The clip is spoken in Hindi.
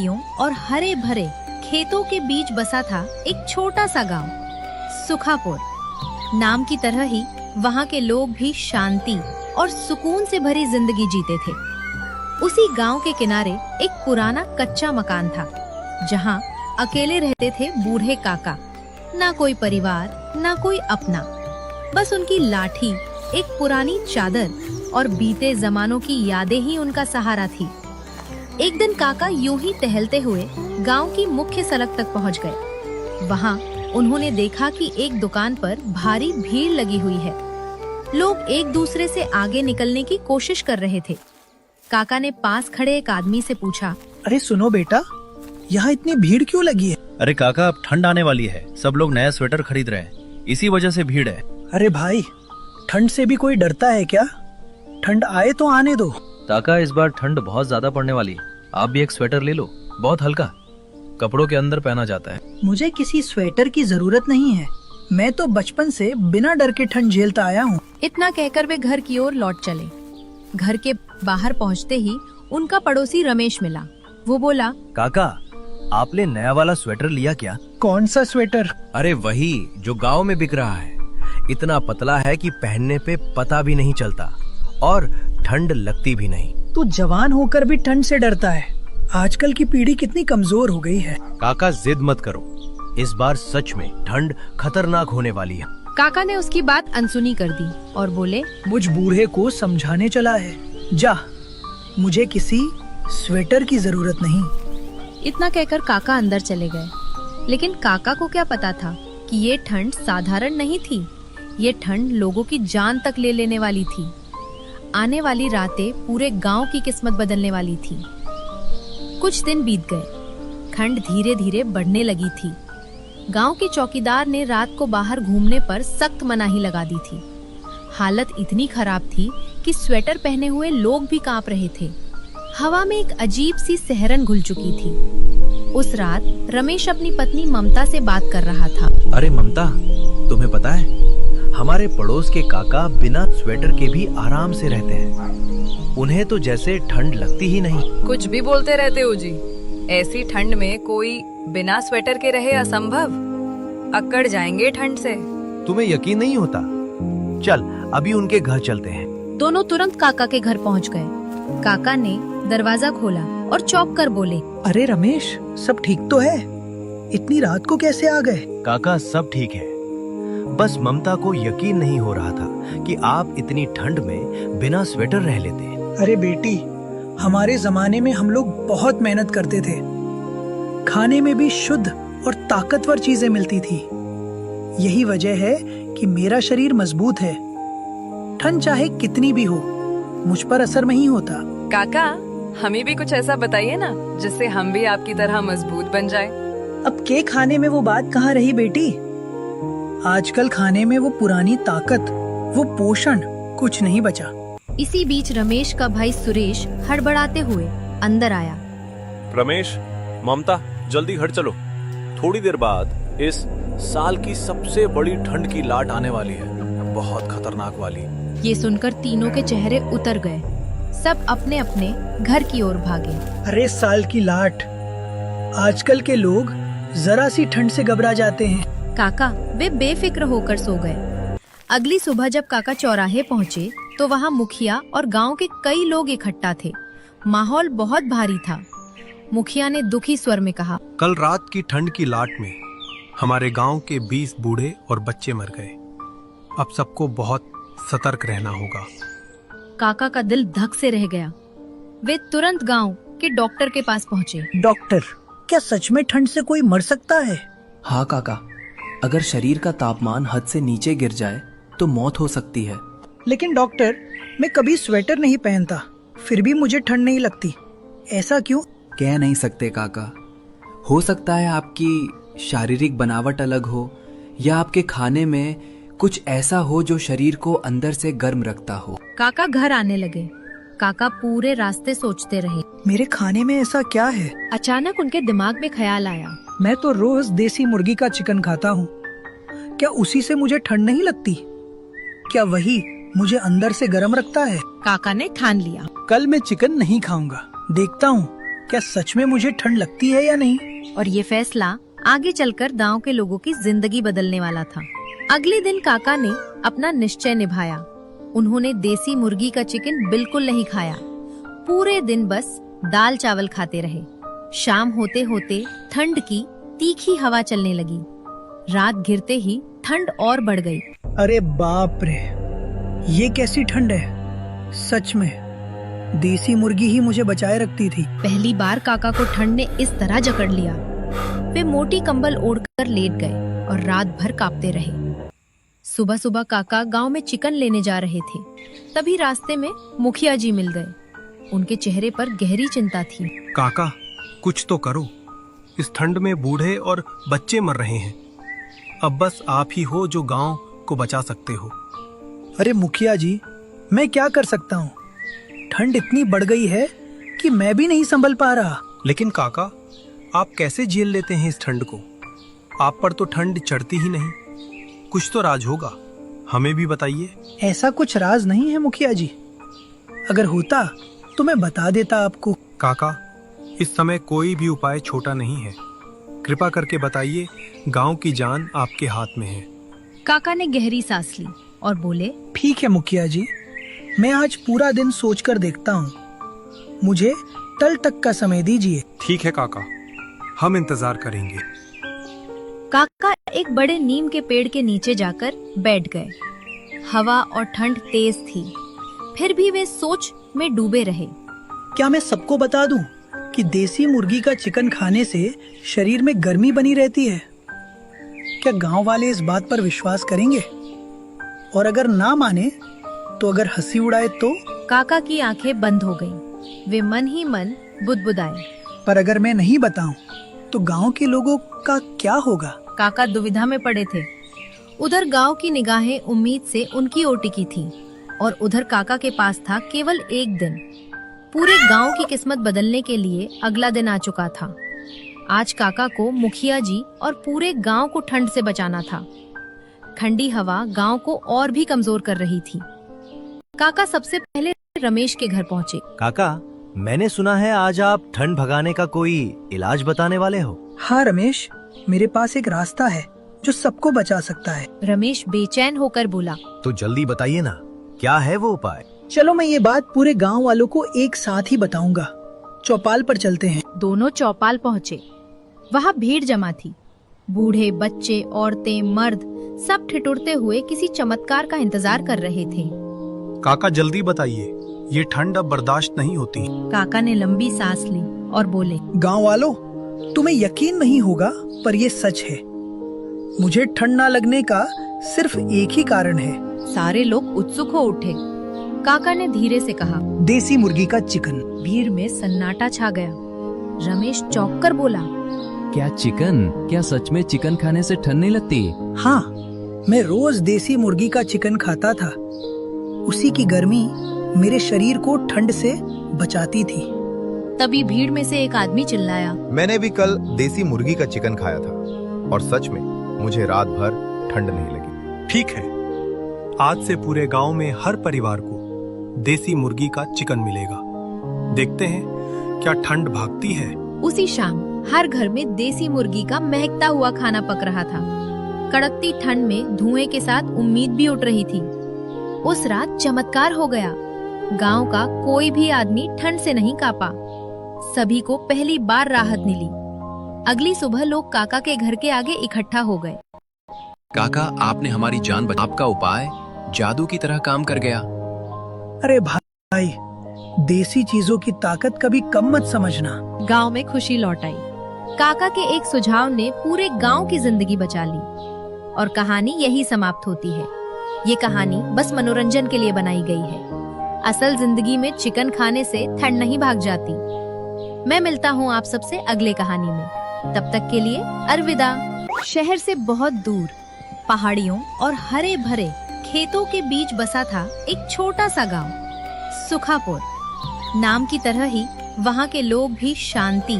पहाड़ियों और हरे भरे खेतों के बीच बसा था एक छोटा सा गांव, सुखापुर। नाम की तरह ही वहाँ के लोग भी शांति और सुकून से भरी जिंदगी जीते थे। उसी गांव के किनारे एक पुराना कच्चा मकान था, जहाँ अकेले रहते थे बूढ़े काका। ना कोई परिवार, ना कोई अपना, बस उनकी लाठी, एक पुरानी चादर और बीते जमानों की यादें ही उनका सहारा थी। एक दिन काका यूं ही टहलते हुए गांव की मुख्य सड़क तक पहुंच गए। वहां उन्होंने देखा कि एक दुकान पर भारी भीड़ लगी हुई है। लोग एक दूसरे से आगे निकलने की कोशिश कर रहे थे। काका ने पास खड़े एक आदमी से पूछा, अरे सुनो बेटा, यहाँ इतनी भीड़ क्यों लगी है? अरे काका, अब ठंड आने वाली है, सब लोग नया स्वेटर खरीद रहे हैं, इसी वजह से भीड़ है। अरे भाई, ठंड से भी कोई डरता है क्या? ठंड आए तो आने दो। काका, इस बार ठंड बहुत ज्यादा पड़ने वाली है, आप भी एक स्वेटर ले लो, बहुत हल्का, कपड़ों के अंदर पहना जाता है। मुझे किसी स्वेटर की जरूरत नहीं है, मैं तो बचपन से बिना डर के ठंड झेलता आया हूँ। इतना कहकर वे घर की ओर लौट चले। घर के बाहर पहुंचते ही उनका पड़ोसी रमेश मिला। वो बोला, काका, आपने नया वाला स्वेटर लिया क्या? कौन सा स्वेटर? अरे वही जो गांव में बिक रहा है। इतना पतला है कि पहनने पे पता भी नहीं चलता और ठंड लगती भी नहीं। तू जवान होकर भी ठंड से डरता है। आजकल की पीढ़ी कितनी कमजोर हो गई है। काका, जिद मत करो, इस बार सच में ठंड खतरनाक होने वाली है। काका ने उसकी बात अनसुनी कर दी और बोले, मुझ बूढ़े को समझाने चला है, जा, मुझे किसी स्वेटर की जरूरत नहीं। इतना कहकर काका अंदर चले गए। लेकिन काका को क्या पता था कि ये ठंड साधारण नहीं थी, ये ठंड लोगों की जान तक ले लेने वाली थी। आने वाली रातें पूरे गांव की किस्मत बदलने वाली थी। कुछ दिन बीत गए, ठंड धीरे धीरे बढ़ने लगी थी। गांव के चौकीदार ने रात को बाहर घूमने पर सख्त मनाही लगा दी थी। हालत इतनी खराब थी कि स्वेटर पहने हुए लोग भी कांप रहे थे। हवा में एक अजीब सी सहरन घुल चुकी थी। उस रात रमेश अपनी पत्नी ममता से बात कर रहा था। अरे ममता, तुम्हें पता है हमारे पड़ोस के काका बिना स्वेटर के भी आराम से रहते हैं। उन्हें तो जैसे ठंड लगती ही नहीं। कुछ भी बोलते रहते हो जी, ऐसी ठंड में कोई बिना स्वेटर के रहे असंभव, अकड़ जाएंगे ठंड से। तुम्हें यकीन नहीं होता? चल अभी उनके घर चलते हैं। दोनों तुरंत काका के घर पहुंच गए। काका ने दरवाजा खोला और चौंक कर बोले, अरे रमेश, सब ठीक तो है? इतनी रात को कैसे आ गए? काका, सब ठीक है, बस ममता को यकीन नहीं हो रहा था कि आप इतनी ठंड में बिना स्वेटर रह लेते। अरे बेटी, हमारे जमाने में हम लोग बहुत मेहनत करते थे। खाने में भी शुद्ध और ताकतवर चीजें मिलती थी। यही वजह है कि मेरा शरीर मजबूत है। ठंड चाहे कितनी भी हो, मुझ पर असर नहीं होता। काका, हमें भी कुछ ऐसा बताइए ना, जिससे हम भी आपकी तरह मजबूत बन जाएं। अब के खाने में वो बात कहाँ रही बेटी? आजकल खाने में वो पुरानी ताकत, वो पोषण कुछ नहीं बचा। इसी बीच रमेश का भाई सुरेश हड़बड़ाते हुए अंदर आया। रमेश, ममता, जल्दी घर चलो, थोड़ी देर बाद इस साल की सबसे बड़ी ठंड की लाट आने वाली है, बहुत खतरनाक वाली। ये सुनकर तीनों के चेहरे उतर गए। सब अपने अपने घर की ओर भागे। अरे साल की लाट, आजकल के लोग जरा सी ठंड से घबरा जाते हैं। काका वे बेफिक्र होकर सो गए। अगली सुबह जब काका चौराहे पहुँचे तो वहाँ मुखिया और गांव के कई लोग इकट्ठा थे। माहौल बहुत भारी था। मुखिया ने दुखी स्वर में कहा, कल रात की ठंड की लाट में हमारे गांव के 20 बूढ़े और बच्चे मर गए। अब सबको बहुत सतर्क रहना होगा। काका का दिल धक से रह गया। वे तुरंत गांव के डॉक्टर के पास पहुँचे। डॉक्टर, क्या सच में ठंड से कोई मर सकता है? हाँ काका, अगर शरीर का तापमान हद से नीचे गिर जाए तो मौत हो सकती है। लेकिन डॉक्टर, मैं कभी स्वेटर नहीं पहनता, फिर भी मुझे ठंड नहीं लगती, ऐसा क्यों? कह नहीं सकते काका, हो सकता है आपकी शारीरिक बनावट अलग हो या आपके खाने में कुछ ऐसा हो जो शरीर को अंदर से गर्म रखता हो। काका घर आने लगे। काका पूरे रास्ते सोचते रहे। मेरे खाने में ऐसा क्या है? अचानक उनके दिमाग में ख्याल आया, मैं तो रोज देसी मुर्गी का चिकन खाता हूँ, क्या उसी से मुझे ठंड नहीं लगती? क्या वही मुझे अंदर से गर्म रखता है? काका ने ठान लिया, कल मैं चिकन नहीं खाऊंगा, देखता हूँ क्या सच में मुझे ठंड लगती है या नहीं। और ये फैसला आगे चलकर गांव के लोगों की जिंदगी बदलने वाला था। अगले दिन काका ने अपना निश्चय निभाया। उन्होंने देसी मुर्गी का चिकन बिल्कुल नहीं खाया। पूरे दिन बस दाल चावल खाते रहे। शाम होते होते ठंड की तीखी हवा चलने लगी। रात घिरते ही ठंड और बढ़ गई। अरे बाप रे, ये कैसी ठंड है। सच में देसी मुर्गी ही मुझे बचाए रखती थी। पहली बार काका को ठंड ने इस तरह जकड़ लिया। वे मोटी कंबल ओढ़कर लेट गए और रात भर कांपते रहे। सुबह सुबह काका गांव में चिकन लेने जा रहे थे। तभी रास्ते में मुखिया जी मिल गए। उनके चेहरे पर गहरी चिंता थी। काका, कुछ तो करो। इस ठंड में बूढ़े और बच्चे मर रहे हैं। अब बस आप ही हो जो गांव को बचा सकते हो। अरे मुखिया जी, मैं क्या कर सकता हूँ। ठंड इतनी बढ़ गई है कि मैं भी नहीं संभल पा रहा। लेकिन काका, आप कैसे झेल लेते हैं इस ठंड को? आप पर तो ठंड चढ़ती ही नहीं। कुछ तो राज होगा, हमें भी बताइए। ऐसा कुछ राज नहीं है मुखिया जी। अगर होता तो मैं बता देता आपको। काका, इस समय कोई भी उपाय छोटा नहीं है। कृपा करके बताइए, गांव की जान आपके हाथ में है। काका ने गहरी सांस ली और बोले, ठीक है मुखिया जी, मैं आज पूरा दिन सोचकर देखता हूँ। मुझे कल तक का समय दीजिए। ठीक है काका, हम इंतजार करेंगे। काका एक बड़े नीम के पेड़ के नीचे जाकर बैठ गए। हवा और ठंड तेज थी, फिर भी वे सोच में डूबे रहे। क्या मैं सबको बता दूं कि देसी मुर्गी का चिकन खाने से शरीर में गर्मी बनी रहती है? क्या गांव वाले इस बात पर विश्वास करेंगे? और अगर ना माने तो अगर हंसी उड़ाए तो? काका की आंखें बंद हो गईं। वे मन ही मन बुदबुदाए। पर अगर मैं नहीं बताऊं तो गांव के लोगों का क्या होगा? काका दुविधा में पड़े थे। उधर गांव की निगाहें उम्मीद से उनकी ओर टिकी थी और उधर काका के पास था केवल एक दिन। पूरे गांव की किस्मत बदलने के लिए अगला दिन आ चुका था। आज काका को मुखिया जी और पूरे गांव को ठंड से बचाना था। ठंडी हवा गांव को और भी कमजोर कर रही थी। काका सबसे पहले रमेश के घर पहुंचे। काका, मैंने सुना है आज आप ठंड भगाने का कोई इलाज बताने वाले हो। हाँ रमेश, मेरे पास एक रास्ता है जो सबको बचा सकता है। रमेश बेचैन होकर बोला, तो जल्दी बताइए ना, क्या है वो उपाय? चलो मैं ये बात पूरे गांव वालों को एक साथ ही बताऊंगा। चौपाल पर चलते हैं। दोनों चौपाल पहुँचे। वहाँ भीड़ जमा थी। बूढ़े, बच्चे, औरतें, मर्द सब ठिठुरते हुए किसी चमत्कार का इंतजार कर रहे थे। काका जल्दी बताइए, ये ठंड अब बर्दाश्त नहीं होती। काका ने लंबी सांस ली और बोले, गांव वालों, तुम्हें यकीन नहीं होगा पर ये सच है। मुझे ठंड ना लगने का सिर्फ एक ही कारण है। सारे लोग उत्सुक हो उठे। काका ने धीरे से कहा, देसी मुर्गी का चिकन। भीड़ में सन्नाटा छा गया। रमेश चौंक कर बोला, क्या चिकन? क्या सच में चिकन खाने से ठंड नहीं लगती? हाँ, मैं रोज देसी मुर्गी का चिकन खाता था। उसी की गर्मी मेरे शरीर को ठंड से बचाती थी। तभी भीड़ में से एक आदमी चिल्लाया, मैंने भी कल देसी मुर्गी का चिकन खाया था और सच में मुझे रात भर ठंड नहीं लगी। ठीक है, आज से पूरे गांव में हर परिवार को देसी मुर्गी का चिकन मिलेगा। देखते हैं क्या ठंड भागती है। उसी शाम हर घर में देसी मुर्गी का महकता हुआ खाना पक रहा था। कड़कती ठंड में धुएं के साथ उम्मीद भी उठ रही थी। उस रात चमत्कार हो गया। गांव का कोई भी आदमी ठंड से नहीं कांपा। सभी को पहली बार राहत मिली। अगली सुबह लोग काका के घर के आगे इकट्ठा हो गए। काका, आपने हमारी जान बचा। आपका उपाय जादू की तरह काम कर गया। अरे भाई, देसी चीजों की ताकत कभी कम मत समझना। गांव में खुशी लौट आई। काका के एक सुझाव ने पूरे गांव की जिंदगी बचा ली और कहानी यही समाप्त होती है। ये कहानी बस मनोरंजन के लिए बनाई गई है। असल जिंदगी में चिकन खाने से ठंड नहीं भाग जाती। मैं मिलता हूँ आप सबसे अगले कहानी में। तब तक के लिए अलविदा। शहर से बहुत दूर पहाड़ियों और हरे भरे खेतों के बीच बसा था एक छोटा सा गांव, सुखापुर। नाम की तरह ही वहाँ के लोग भी शांति